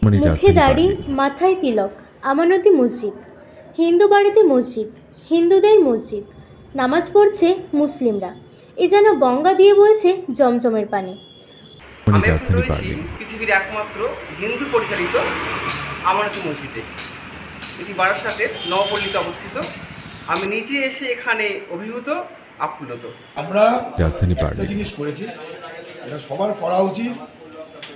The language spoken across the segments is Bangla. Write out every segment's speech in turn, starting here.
মুখে দাড়ি, মাথায় তিলক, আমানতি মসজিদ। হিন্দু বাড়িতে মসজিদ, হিন্দুদের মসজিদ। নামাজ পড়ছে মুসলিমরা। এ যেন গঙ্গা দিয়ে বইছে জমজমের পানি। আমি এখন রয়েছি পৃথিবীর একমাত্র হিন্দু পরিচালিত আমানতি মসজিদে। এটি বারাসাতের নবপল্লীতে অবস্থিত। আমি নিজে এসে এখানে অভিভূত, আপ্লুত। আমরা একটা জিনিস করেছি, এটা সবার করা উচিত,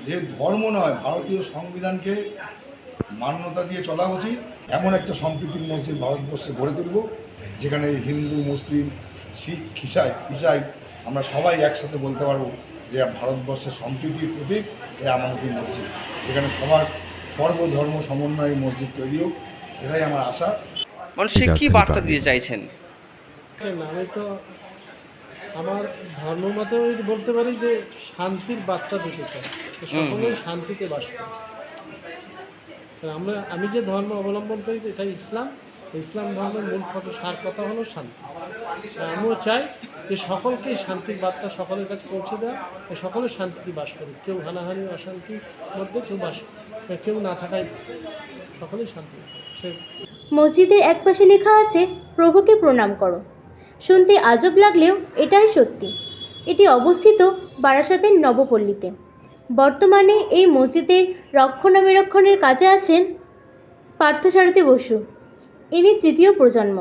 যে ধর্ম নয় ভারতীয় সংবিধানকে মান্যতা দিয়ে চলা উচিত। এমন একটা সম্প্রীতির মসজিদ ভারতবর্ষে গড়ে তুলব, যেখানে হিন্দু, মুসলিম, শিখ, ইসাই আমরা সবাই একসাথে বলতে পারবো যে ভারতবর্ষের সম্প্রীতির প্রতীক এই আমানতি মসজিদ। এখানে সবার সর্বধর্ম সমন্বয়ে মসজিদ তৈরি হোক, এটাই আমার আশা। মানুষকে কি বার্তা দিতে চাইছেন? আমি তো আমার ধর্ম মতে বলতে পারি যে শান্তির বার্তা দিতে চাই, সকলেই শান্তিতে বাস করে। আমি যে ধর্ম অবলম্বন করি এটা ইসলাম ধর্মের মূল সার কথা হলো শান্তি। আমিও চাই যে সকলকেই শান্তির বার্তা সকলের কাছে পৌঁছে দেওয়া, সকলে শান্তিতে বাস করে, কেউ হানাহানি অশান্তির মধ্যে কেউ না থাকাই, সকলেই শান্তি। মসজিদের একপাশে লেখা আছে, প্রভুকে প্রণাম করো। শুনতে আজব লাগলেও এটাই সত্যি। এটি অবস্থিত বারাসাতের নবপল্লীতে। বর্তমানে এই মসজিদের রক্ষণাবেক্ষণের কাজে আছেন পার্থসারথী বসু। ইনি তৃতীয় প্রজন্ম।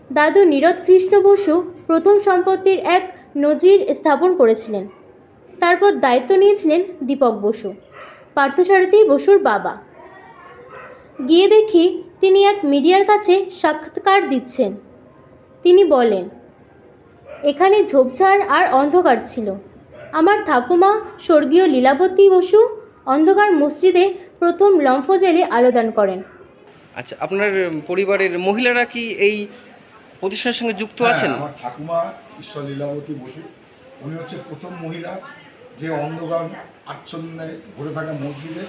দাদু নীরদ কৃষ্ণ বসু প্রথম সম্পত্তির এক নজির স্থাপন করেছিলেন। তারপর দায়িত্ব নিয়েছিলেন দীপক বসু, পার্থসারথী বসুর বাবা। গিয়ে দেখি তিনি এক মিডিয়ার কাছে সাক্ষাৎকার দিচ্ছেন। তিনি বলেন, এখানে ঝোপঝাড় আর অন্ধকার ছিল। আমার ঠাকুমা স্বর্গীয় লীলাবতী বসু অন্ধকার মসজিদে প্রথম লম্ফ জেলে আলোদান করেন। আচ্ছা, আপনার পরিবারের মহিলারা কি এই প্রতিষ্ঠানের সঙ্গে যুক্ত আছেন? আমার ঠাকুমা ঈশ্বর লীলাবতী বসু, উনি হচ্ছে প্রথম মহিলা যে অন্ধকার আচ্ছন্নে ভরে থাকা মসজিদে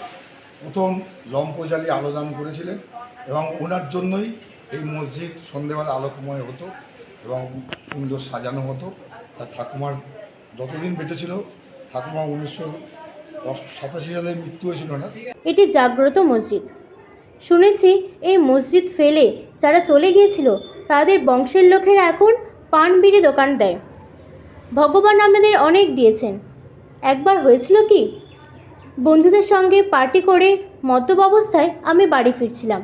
প্রথম লম্ফ জ্বালিয়ে আলোদান করেছিলেন, এবং ওনার জন্যই এই মসজিদ সন্ধেবেলা আলোকময় হতো এবং সুন্দর সাজানো হতো। তা ঠাকুমার যতদিন বেঁচে ছিল, ঠাকুমা 1987 সালে মৃত্যু হয়েছিল না। এটি জাগ্রত মসজিদ। শুনেছি এই মসজিদ ফেলে যারা চলে গিয়েছিল তাদের বংশের লোকেরা এখন পান বিড়ি দোকান দেয়। ভগবান আমাদের অনেক দিয়েছেন। একবার হয়েছিল কি, বন্ধুদের সঙ্গে পার্টি করে মদ্যপ অবস্থায় আমি বাড়ি ফিরছিলাম।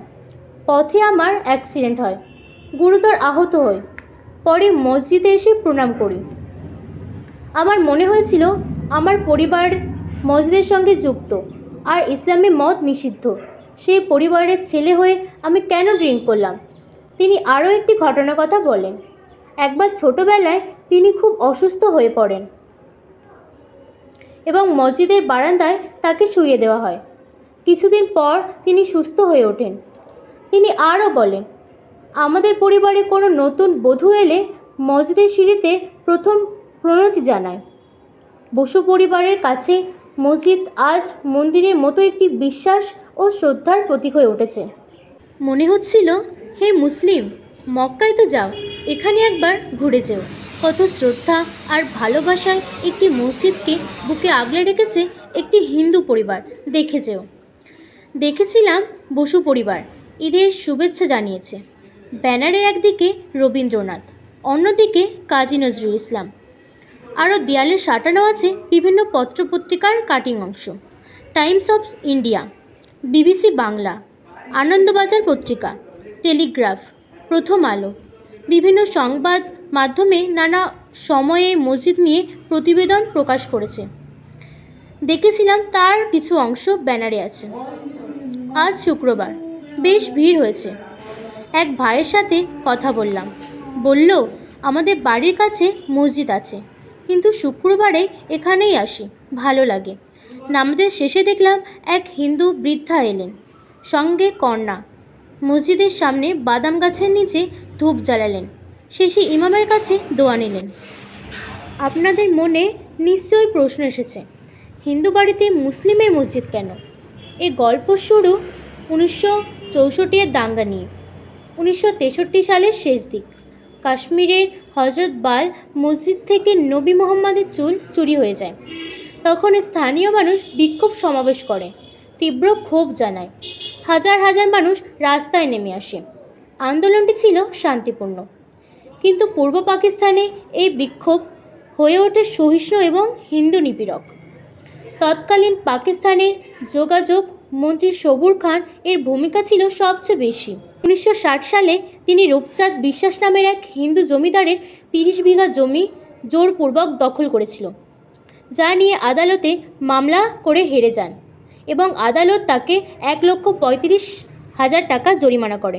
পথে আমার অ্যাক্সিডেন্ট হয়, গুরুতর আহত হই। পরে মসজিদে এসে প্রণাম করি। আমার মনে হয়েছিল আমার পরিবার মসজিদের সঙ্গে যুক্ত আর ইসলামে মদ নিষিদ্ধ। সেই পরিবারের ছেলে হয়ে আমি কেন ড্রিঙ্ক করলাম। তিনি আরও একটি ঘটনার কথা বলেন। একবার ছোটোবেলায় তিনি খুব অসুস্থ হয়ে পড়েন এবং মসজিদের বারান্দায় তাকে শুইয়ে দেওয়া হয়। কিছুদিন পর তিনি সুস্থ হয়ে ওঠেন। তিনি আরও বলেন, আমাদের পরিবারে কোনো নতুন বধূ এলে মসজিদের সিঁড়িতে প্রথম প্রণতি জানায়। বসু পরিবারের কাছে মসজিদ আজ মন্দিরের মতো একটি বিশ্বাস ও শ্রদ্ধার প্রতীক হয়ে উঠেছে। মনে হচ্ছিল, হে মুসলিম, মক্কায় তো যাও, এখানে একবার ঘুরে যেও। কত শ্রদ্ধা আর ভালোবাসায় একটি মসজিদকে বুকে আগলে রেখেছে একটি হিন্দু পরিবার, দেখে যেও। দেখেছিলাম বসু পরিবার ঈদের শুভেচ্ছা জানিয়েছে। ব্যানারের একদিকে রবীন্দ্রনাথ, অন্যদিকে কাজী নজরুল ইসলাম। আরও দেয়ালে সাঁটানো আছে বিভিন্ন পত্রপত্রিকার কাটিং অংশ। Times of India, BBC Bangla, Anandabazar পত্রিকা, টেলিগ্রাফ, প্রথম আলো, বিভিন্ন সংবাদ মাধ্যমে নানা সময়ে মসজিদ নিয়ে প্রতিবেদন প্রকাশ করেছে। দেখেছিলাম তার কিছু অংশ ব্যানারে আছে। আজ শুক্রবার, বেশ ভিড় হয়েছে। এক ভাইয়ের সাথে কথা বললাম। বলল, আমাদের বাড়ির কাছে মসজিদ আছে, কিন্তু শুক্রবারে এখানেই আসি, ভালো লাগে। নামাজের শেষে দেখলাম এক হিন্দু বৃদ্ধা এলেন, সঙ্গে কন্যা। মসজিদের সামনে বাদাম গাছের নিচে ধূপ জ্বালালেন। শেষে ইমামের কাছে দোয়া নিলেন। আপনাদের মনে নিশ্চয়ই প্রশ্ন এসেছে, হিন্দু বাড়িতে মুসলিমের মসজিদ কেন? এই গল্প শুরু 1964-এর দাঙ্গা নিয়ে। 1963 সালের শেষ দিক। কাশ্মীরের হজরত বাল মসজিদ থেকে নবী মোহাম্মদের চুল চুরি হয়ে যায়। তখন স্থানীয় মানুষ বিক্ষোভ সমাবেশ করে। তীব্র ক্ষোভ জানায়। হাজার হাজার মানুষ রাস্তায় নেমে আসে। আন্দোলনটি ছিল শান্তিপূর্ণ, কিন্তু পূর্ব পাকিস্তানে এই বিক্ষোভ হয়ে ওঠে সহিষ্ণু এবং হিন্দু নিপীড়ক। তৎকালীন পাকিস্তানের যোগাযোগ মন্ত্রী সবুর খান এর ভূমিকা ছিল সবচেয়ে বেশি। 1960 সালে তিনি রূপচাঁদ বিশ্বাস নামের এক হিন্দু জমিদারের 30 বিঘা জমি জোরপূর্বক দখল করেছিল, যা নিয়ে আদালতে মামলা করে হেরে যান এবং আদালত তাকে 1,35,000 টাকা জরিমানা করে।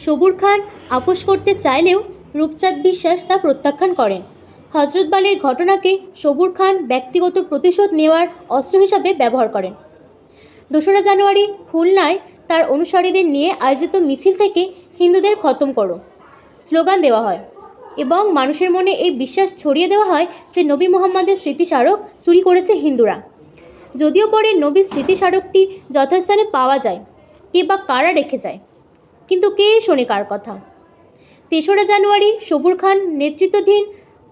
সবুর খান আপোস করতে চাইলেও রূপচাঁদ বিশ্বাস তা প্রত্যাখ্যান করেন। হজরতবালের ঘটনাকে সবুর খান ব্যক্তিগত প্রতিশোধ নেওয়ার অস্ত্র হিসাবে ব্যবহার করেন। 2রা জানুয়ারি খুলনায় তার অনুসারীদের নিয়ে আয়োজিত মিছিল থেকে হিন্দুদের খতম করো স্লোগান দেওয়া হয় এবং মানুষের মনে এই বিশ্বাস ছড়িয়ে দেওয়া হয় যে নবী মুহাম্মদের স্মৃতিস্মারক চুরি করেছে হিন্দুরা। যদিও পরে নবীর স্মৃতিস্মারকটি যথাস্থানে পাওয়া যায়, কে বা কারা রেখে যায়, কিন্তু কে শোনে কার কথা। 3রা জানুয়ারি সবুর খান নেতৃত্বাধীন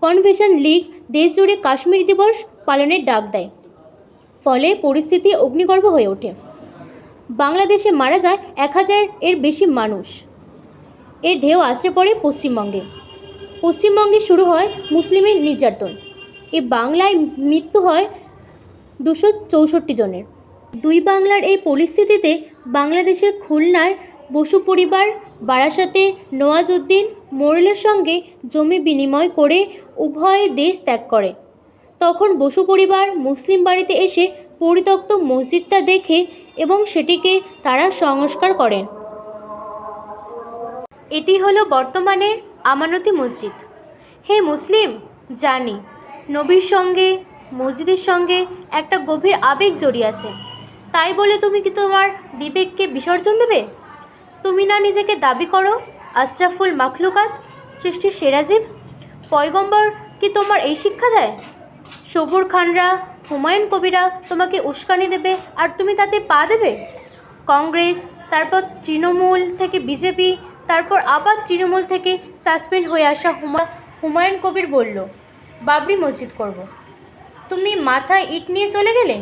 কনভেনশন লীগ দেশজুড়ে কাশ্মীর দিবস পালনের ডাক দেয়। ফলে পরিস্থিতি অগ্নিগর্ভ হয়ে ওঠে। বাংলাদেশে মারা যায় 1000 এর বেশি মানুষ। এর ঢেউ আসতে পড়ে পশ্চিমবঙ্গে। পশ্চিমবঙ্গে শুরু হয় মুসলিমের নির্যাতন। বাংলায় মৃত্যু হয় 264 জনের। দুই বাংলার এই পরিস্থিতিতে বাংলাদেশের খুলনার বসু পরিবার বারাসাতে নওয়াজউদ্দিন মোড়লের সঙ্গে জমি বিনিময় করে উভয় দেশ ত্যাগ করে। তখন বসু পরিবার মুসলিম বাড়িতে এসে পরিত্যক্ত মসজিদটা দেখে এবং সেটিকে তারা সংস্কার করেন। এটি হলো বর্তমানের আমানতি মসজিদ। হে মুসলিম, জানি নবীর সঙ্গে মসজিদের সঙ্গে একটা গভীর আবেগ জড়িয়ে আছে, তাই বলে তুমি কি তোমার বিবেককে বিসর্জন দেবে? তুমি না নিজেকে দাবি করো আশরাফুল মাখলুকাত, সৃষ্টির সেরা জীব? পয়গম্বর কি তোমার এই শিক্ষা দেয়? সবুর খানরা, হুমায়ুন কবিরা তোমাকে উস্কানি দেবে আর তুমি তাতে পা দেবে? কংগ্রেস, তারপর তৃণমূল থেকে বিজেপি, তারপর আবার তৃণমূল থেকে সাসপেন্ড হয়ে আসা হুমায়ুন কবির বলল বাবরি মসজিদ করব। তুমি মাথায় ইট নিয়ে চলে গেলে।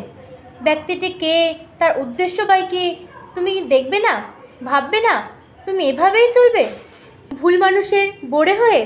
ব্যক্তিটি কে, তার উদ্দেশ্য বা কি তুমি দেখবে না, ভাববে না? তুমি এভাবেই চলবে ভুল মানুষের বড়ে হয়ে?